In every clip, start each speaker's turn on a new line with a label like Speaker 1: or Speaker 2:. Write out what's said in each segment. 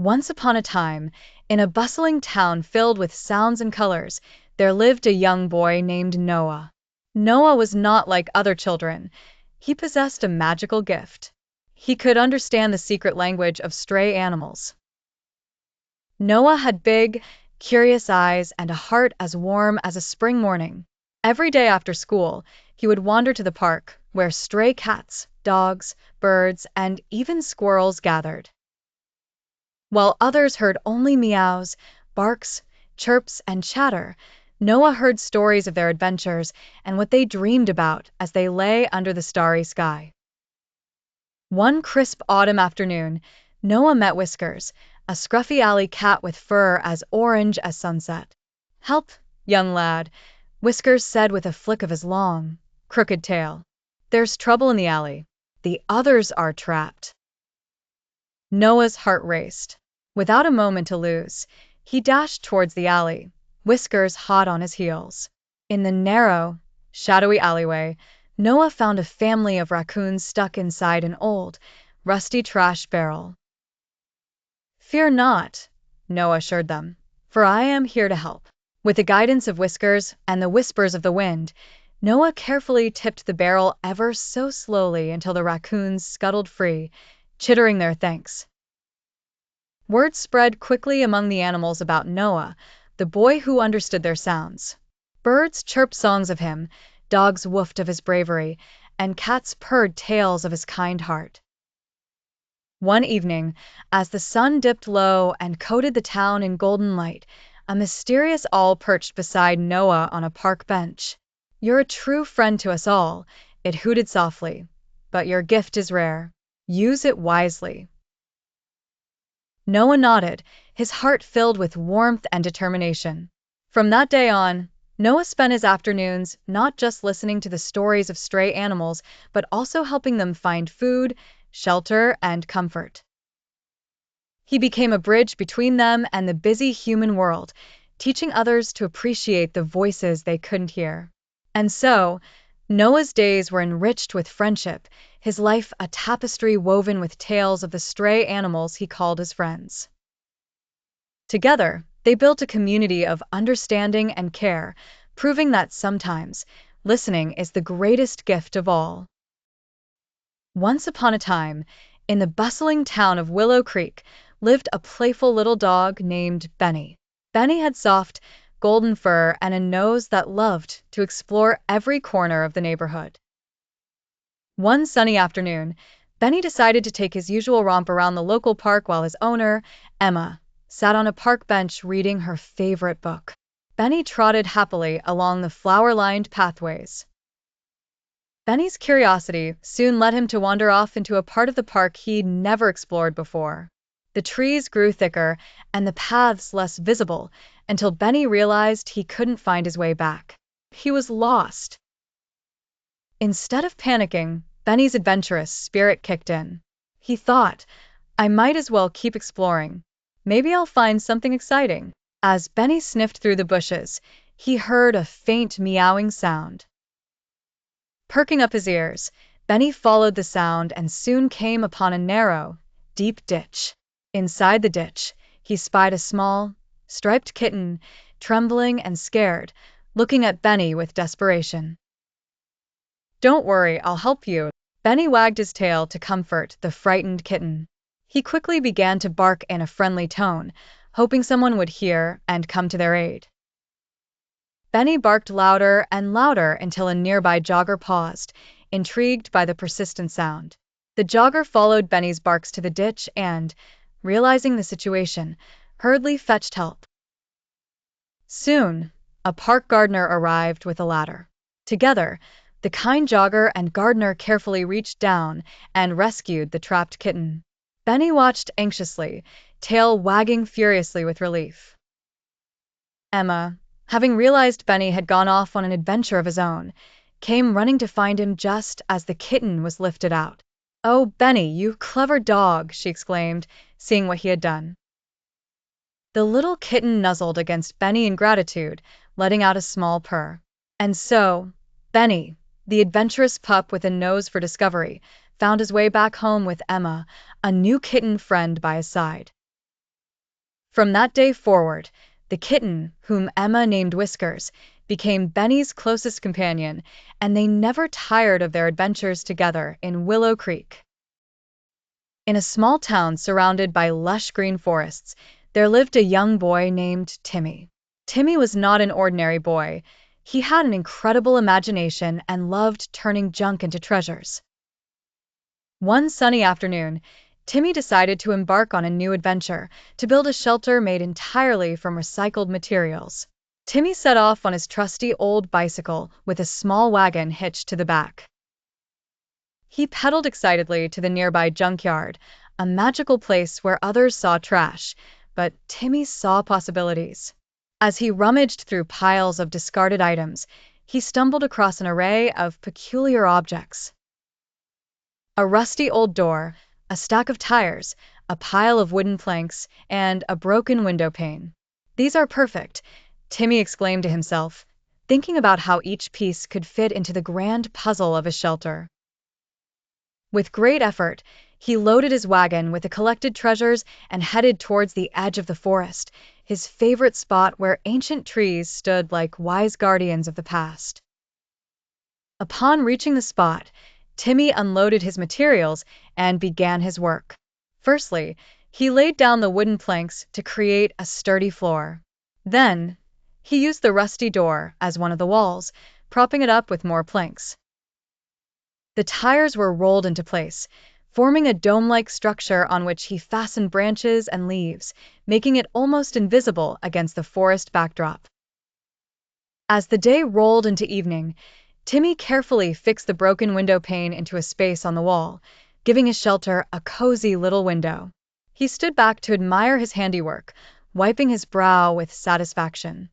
Speaker 1: Once upon a time, in a bustling town filled with sounds and colors, there lived a young boy named Noah. Noah was not like other children. He possessed a magical gift. He could understand the secret language of stray animals. Noah had big, curious eyes and a heart as warm as a spring morning. Every day after school, he would wander to the park, where stray cats, dogs, birds, and even squirrels gathered. While others heard only meows, barks, chirps, and chatter, Noah heard stories of their adventures and what they dreamed about as they lay under the starry sky. One crisp autumn afternoon, Noah met Whiskers, a scruffy alley cat with fur as orange as sunset. "Help, young lad," Whiskers said with a flick of his long, crooked tail. "There's trouble in the alley. The others are trapped." Noah's heart raced. Without a moment to lose, he dashed towards the alley, Whiskers hot on his heels. In the narrow, shadowy alleyway, Noah found a family of raccoons stuck inside an old, rusty trash barrel. "Fear not," Noah assured them, "for I am here to help." With the guidance of Whiskers and the whispers of the wind, Noah carefully tipped the barrel ever so slowly until the raccoons scuttled free, chittering their thanks. Word spread quickly among the animals about Noah, the boy who understood their sounds. Birds chirped songs of him, dogs woofed of his bravery, and cats purred tales of his kind heart. One evening, as the sun dipped low and coated the town in golden light, a mysterious owl perched beside Noah on a park bench. "You're a true friend to us all," it hooted softly, "but your gift is rare. Use it wisely." Noah nodded, his heart filled with warmth and determination. From that day on, Noah spent his afternoons not just listening to the stories of stray animals, but also helping them find food, shelter, and comfort. He became a bridge between them and the busy human world, teaching others to appreciate the voices they couldn't hear. And so, Noah's days were enriched with friendship, his life a tapestry woven with tales of the stray animals he called his friends. Together, they built a community of understanding and care, proving that sometimes listening is the greatest gift of all. Once upon a time, in the bustling town of Willow Creek, lived a playful little dog named Benny. Benny had soft, golden fur and a nose that loved to explore every corner of the neighborhood. One sunny afternoon, Benny decided to take his usual romp around the local park while his owner, Emma, sat on a park bench reading her favorite book. Benny trotted happily along the flower-lined pathways. Benny's curiosity soon led him to wander off into a part of the park he'd never explored before. The trees grew thicker and the paths less visible until Benny realized he couldn't find his way back. He was lost. Instead of panicking, Benny's adventurous spirit kicked in. He thought, "I might as well keep exploring. Maybe I'll find something exciting." As Benny sniffed through the bushes, he heard a faint meowing sound. Perking up his ears, Benny followed the sound and soon came upon a narrow, deep ditch. Inside the ditch, he spied a small, striped kitten, trembling and scared, looking at Benny with desperation. "Don't worry, I'll help you." Benny wagged his tail to comfort the frightened kitten. He quickly began to bark in a friendly tone, hoping someone would hear and come to their aid. Benny barked louder and louder until a nearby jogger paused, intrigued by the persistent sound. The jogger followed Benny's barks to the ditch and, realizing the situation, hurriedly fetched help. Soon, a park gardener arrived with a ladder. Together, the kind jogger and gardener carefully reached down and rescued the trapped kitten. Benny watched anxiously, tail wagging furiously with relief. Emma, having realized Benny had gone off on an adventure of his own, came running to find him just as the kitten was lifted out. "Oh, Benny, you clever dog," she exclaimed, seeing what he had done. The little kitten nuzzled against Benny in gratitude, letting out a small purr. And so, Benny, the adventurous pup with a nose for discovery, found his way back home with Emma, a new kitten friend by his side. From that day forward, the kitten, whom Emma named Whiskers, became Benny's closest companion, and they never tired of their adventures together in Willow Creek. In a small town surrounded by lush green forests, there lived a young boy named Timmy. Timmy was not an ordinary boy. He had an incredible imagination and loved turning junk into treasures. One sunny afternoon, Timmy decided to embark on a new adventure, to build a shelter made entirely from recycled materials. Timmy set off on his trusty old bicycle with a small wagon hitched to the back. He pedaled excitedly to the nearby junkyard, a magical place where others saw trash, but Timmy saw possibilities. As he rummaged through piles of discarded items, he stumbled across an array of peculiar objects. A rusty old door, a stack of tires, a pile of wooden planks, and a broken window pane. "These are perfect," Timmy exclaimed to himself, thinking about how each piece could fit into the grand puzzle of his shelter. With great effort, he loaded his wagon with the collected treasures and headed towards the edge of the forest, his favorite spot where ancient trees stood like wise guardians of the past. Upon reaching the spot, Timmy unloaded his materials and began his work. Firstly, he laid down the wooden planks to create a sturdy floor. Then, he used the rusty door as one of the walls, propping it up with more planks. The tires were rolled into place, forming a dome-like structure on which he fastened branches and leaves, making it almost invisible against the forest backdrop. As the day rolled into evening, Timmy carefully fixed the broken window pane into a space on the wall, giving his shelter a cozy little window. He stood back to admire his handiwork, wiping his brow with satisfaction.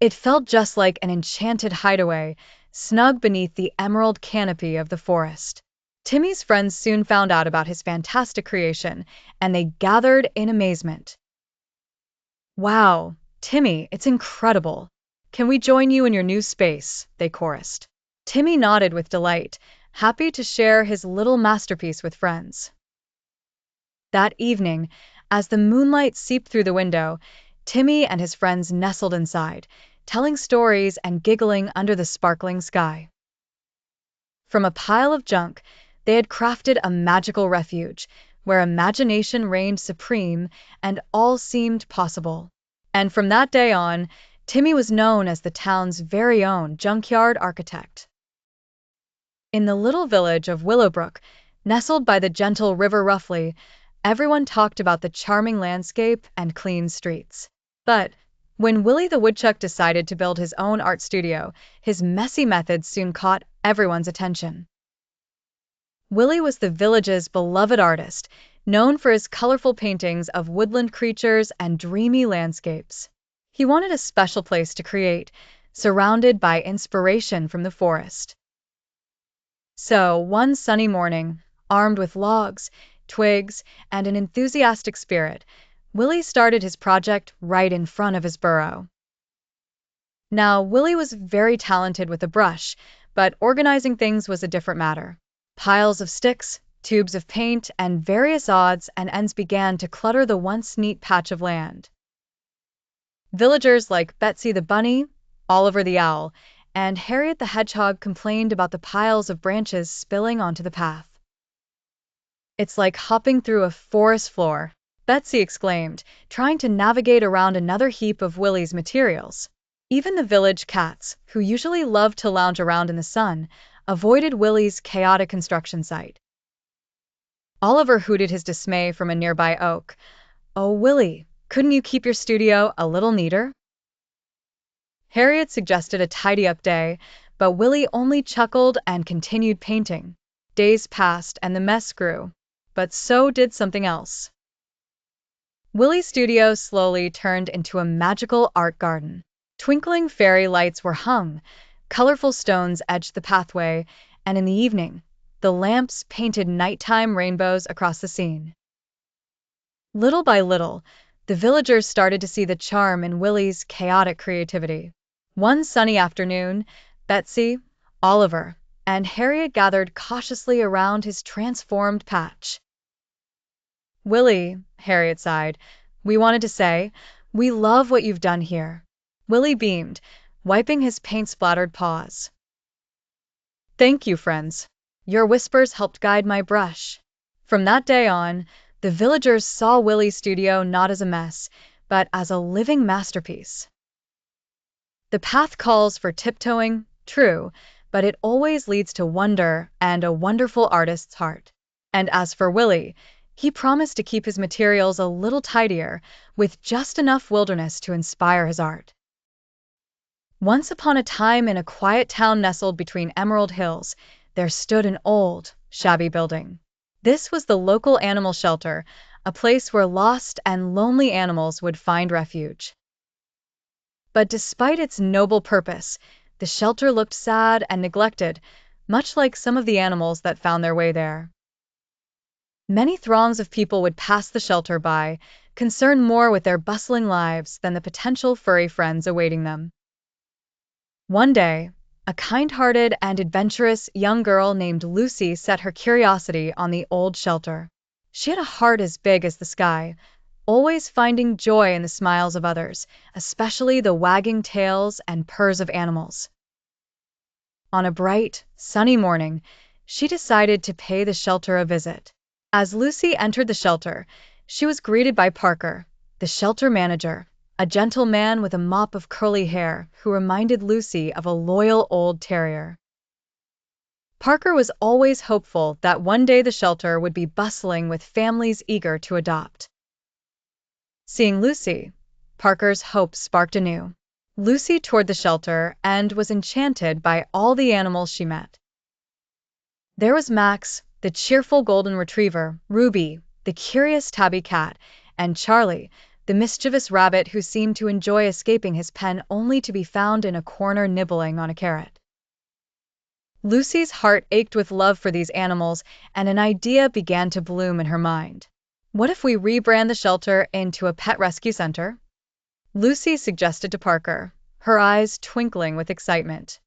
Speaker 1: It felt just like an enchanted hideaway, snug beneath the emerald canopy of the forest. Timmy's friends soon found out about his fantastic creation, and they gathered in amazement. "Wow, Timmy, it's incredible! Can we join you in your new space?" they chorused. Timmy nodded with delight, happy to share his little masterpiece with friends. That evening, as the moonlight seeped through the window, Timmy and his friends nestled inside, telling stories and giggling under the sparkling sky. From a pile of junk, they had crafted a magical refuge, where imagination reigned supreme and all seemed possible. And from that day on, Timmy was known as the town's very own junkyard architect. In the little village of Willowbrook, nestled by the gentle River Roughly, everyone talked about the charming landscape and clean streets. But when Willie the Woodchuck decided to build his own art studio, his messy methods soon caught everyone's attention. Willie was the village's beloved artist, known for his colorful paintings of woodland creatures and dreamy landscapes. He wanted a special place to create, surrounded by inspiration from the forest. So, one sunny morning, armed with logs, twigs, and an enthusiastic spirit, Willie started his project right in front of his burrow. Now, Willie was very talented with a brush, but organizing things was a different matter. Piles of sticks, tubes of paint, and various odds and ends began to clutter the once neat patch of land. Villagers like Betsy the Bunny, Oliver the Owl, and Harriet the Hedgehog complained about the piles of branches spilling onto the path. "It's like hopping through a forest floor," Betsy exclaimed, trying to navigate around another heap of Willie's materials. Even the village cats, who usually loved to lounge around in the sun, avoided Willie's chaotic construction site. Oliver hooted his dismay from a nearby oak. "Oh, Willie, couldn't you keep your studio a little neater?" Harriet suggested a tidy-up day, but Willie only chuckled and continued painting. Days passed and the mess grew, but so did something else. Willie's studio slowly turned into a magical art garden. Twinkling fairy lights were hung, colorful stones edged the pathway, and in the evening, the lamps painted nighttime rainbows across the scene. Little by little, the villagers started to see the charm in Willie's chaotic creativity. One sunny afternoon, Betsy, Oliver, and Harriet gathered cautiously around his transformed patch. "Willie," Harriet sighed, We wanted to say, "We love what you've done here." Willie beamed, wiping his paint-splattered paws. "Thank you, friends. Your whispers helped guide my brush." From that day on, the villagers saw Willie's studio not as a mess, but as a living masterpiece. The path calls for tiptoeing, true, but it always leads to wonder and a wonderful artist's heart. And as for Willie, he promised to keep his materials a little tidier, with just enough wilderness to inspire his art. Once upon a time, in a quiet town nestled between emerald hills, there stood an old, shabby building. This was the local animal shelter, a place where lost and lonely animals would find refuge. But despite its noble purpose, the shelter looked sad and neglected, much like some of the animals that found their way there. Many throngs of people would pass the shelter by, concerned more with their bustling lives than the potential furry friends awaiting them. One day, a kind-hearted and adventurous young girl named Lucy set her curiosity on the old shelter. She had a heart as big as the sky, always finding joy in the smiles of others, especially the wagging tails and purrs of animals. On a bright, sunny morning, she decided to pay the shelter a visit. As Lucy entered the shelter, she was greeted by Parker, the shelter manager, a gentle man with a mop of curly hair who reminded Lucy of a loyal old terrier. Parker was always hopeful that one day the shelter would be bustling with families eager to adopt. Seeing Lucy, Parker's hopes sparked anew. Lucy toured the shelter and was enchanted by all the animals she met. There was Max, the cheerful golden retriever, Ruby, the curious tabby cat, and Charlie, the mischievous rabbit who seemed to enjoy escaping his pen only to be found in a corner nibbling on a carrot. Lucy's heart ached with love for these animals, and an idea began to bloom in her mind. What if we rebrand the shelter into a pet rescue center? Lucy suggested to Parker, her eyes twinkling with excitement.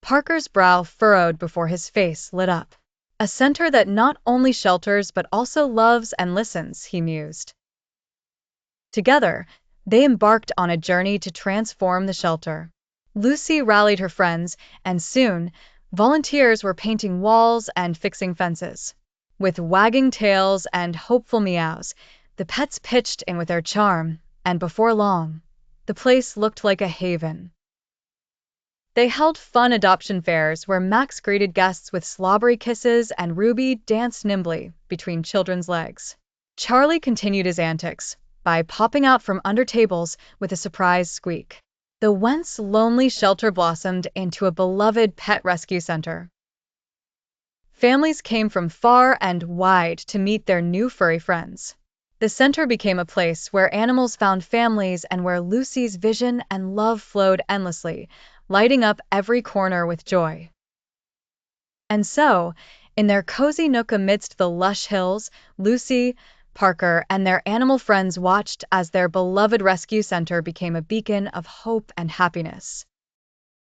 Speaker 1: Parker's brow furrowed before his face lit up. A center that not only shelters but also loves and listens, he mused. Together, they embarked on a journey to transform the shelter. Lucy rallied her friends, and soon, volunteers were painting walls and fixing fences. With wagging tails and hopeful meows, the pets pitched in with their charm, and before long, the place looked like a haven. They held fun adoption fairs where Max greeted guests with slobbery kisses and Ruby danced nimbly between children's legs. Charlie continued his antics by popping out from under tables with a surprise squeak. The once lonely shelter blossomed into a beloved pet rescue center. Families came from far and wide to meet their new furry friends. The center became a place where animals found families and where Lucy's vision and love flowed endlessly, lighting up every corner with joy. And so, in their cozy nook amidst the lush hills, Lucy, Parker, and their animal friends watched as their beloved rescue center became a beacon of hope and happiness.